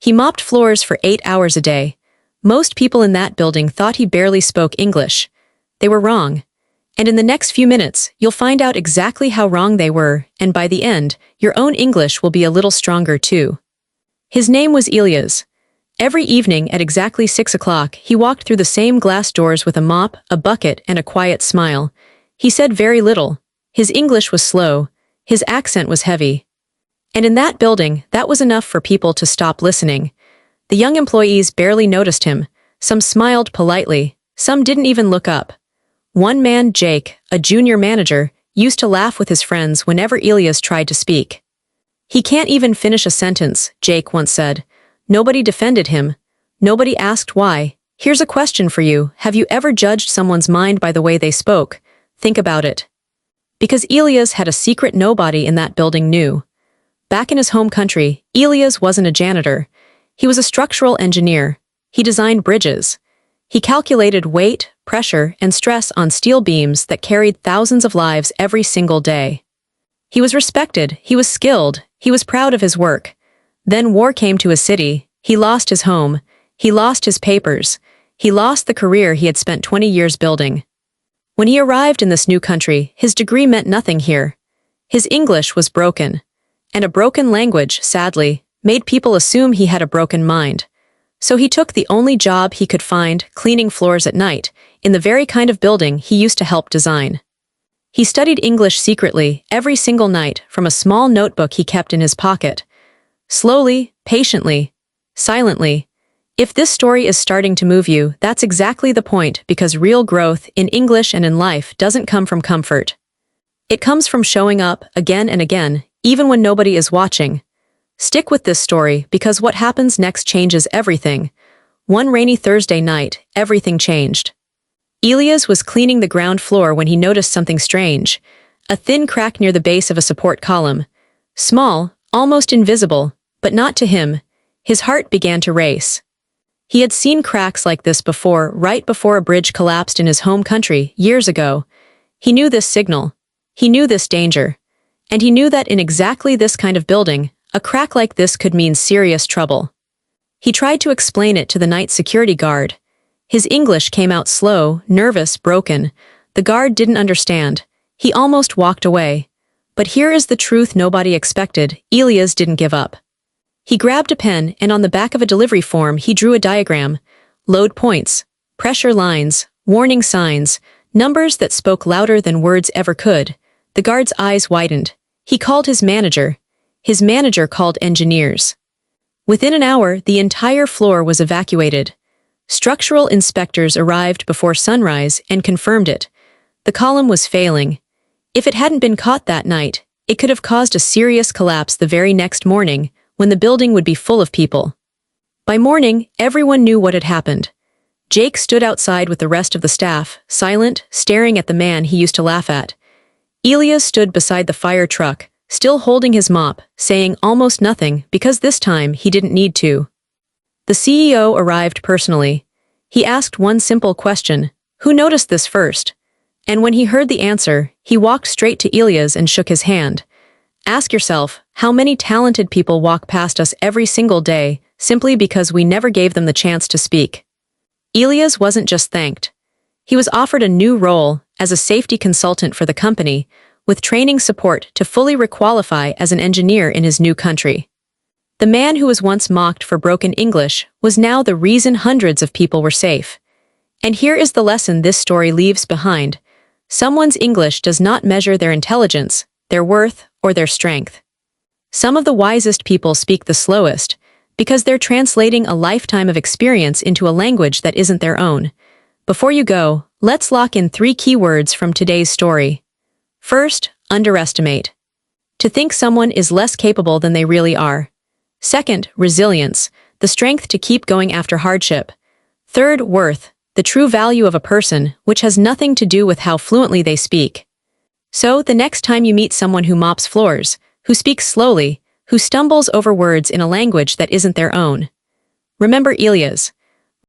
He mopped floors for 8 hours a day. Most people in that building thought he barely spoke English. They were wrong. And in the next few minutes, you'll find out exactly how wrong they were, and by the end, your own English will be a little stronger too. His name was Elias. Every evening at exactly 6 o'clock, he walked through the same glass doors with a mop, a bucket, and a quiet smile. He said very little. His English was slow. His accent was heavy. And in that building, that was enough for people to stop listening. The young employees barely noticed him. Some smiled politely. Some didn't even look up. One man, Jake, a junior manager, used to laugh with his friends whenever Elias tried to speak. "He can't even finish a sentence," Jake once said. Nobody defended him. Nobody asked why. Here's a question for you. Have you ever judged someone's mind by the way they spoke? Think about it. Because Elias had a secret nobody in that building knew. Back in his home country, Elias wasn't a janitor. He was a structural engineer. He designed bridges. He calculated weight, pressure, and stress on steel beams that carried thousands of lives every single day. He was respected, he was skilled, he was proud of his work. Then war came to his city. He lost his home. He lost his papers. He lost the career he had spent 20 years building. When he arrived in this new country, his degree meant nothing here. His English was broken. And a broken language, sadly, made people assume he had a broken mind. So he took the only job he could find, cleaning floors at night, in the very kind of building he used to help design. He studied English secretly, every single night, from a small notebook he kept in his pocket. Slowly, patiently, silently. If this story is starting to move you, that's exactly the point, because real growth, in English and in life, doesn't come from comfort. It comes from showing up, again and again, even when nobody is watching. Stick with this story, because what happens next changes everything. One rainy Thursday night, everything changed. Elias was cleaning the ground floor when he noticed something strange. A thin crack near the base of a support column. Small, almost invisible, but not to him. His heart began to race. He had seen cracks like this before, right before a bridge collapsed in his home country, years ago. He knew this signal. He knew this danger. And he knew that in exactly this kind of building, a crack like this could mean serious trouble. He tried to explain it to the night security guard. His English came out slow, nervous, broken. The guard didn't understand. He almost walked away. But here is the truth nobody expected. Elias didn't give up. He grabbed a pen, and on the back of a delivery form he drew a diagram. Load points, pressure lines, warning signs, numbers that spoke louder than words ever could. The guard's eyes widened. He called his manager. His manager called engineers. Within an hour, the entire floor was evacuated. Structural inspectors arrived before sunrise and confirmed it. The column was failing. If it hadn't been caught that night, it could have caused a serious collapse the very next morning, when the building would be full of people. By morning, everyone knew what had happened. Jake stood outside with the rest of the staff, silent, staring at the man he used to laugh at. Elias stood beside the fire truck, still holding his mop, saying almost nothing because this time he didn't need to. The CEO arrived personally. He asked one simple question: who noticed this first? And when he heard the answer, he walked straight to Elias and shook his hand. Ask yourself, how many talented people walk past us every single day, simply because we never gave them the chance to speak? Elias wasn't just thanked. He was offered a new role as a safety consultant for the company, with training support to fully requalify as an engineer in his new country. The man who was once mocked for broken English was now the reason hundreds of people were safe. And here is the lesson this story leaves behind. Someone's English does not measure their intelligence, their worth, or their strength. Some of the wisest people speak the slowest, because they're translating a lifetime of experience into a language that isn't their own. Before you go, let's lock in 3 key words from today's story. First, underestimate. To think someone is less capable than they really are. Second, resilience, the strength to keep going after hardship. Third, worth, the true value of a person, which has nothing to do with how fluently they speak. So, the next time you meet someone who mops floors, who speaks slowly, who stumbles over words in a language that isn't their own, remember Elias.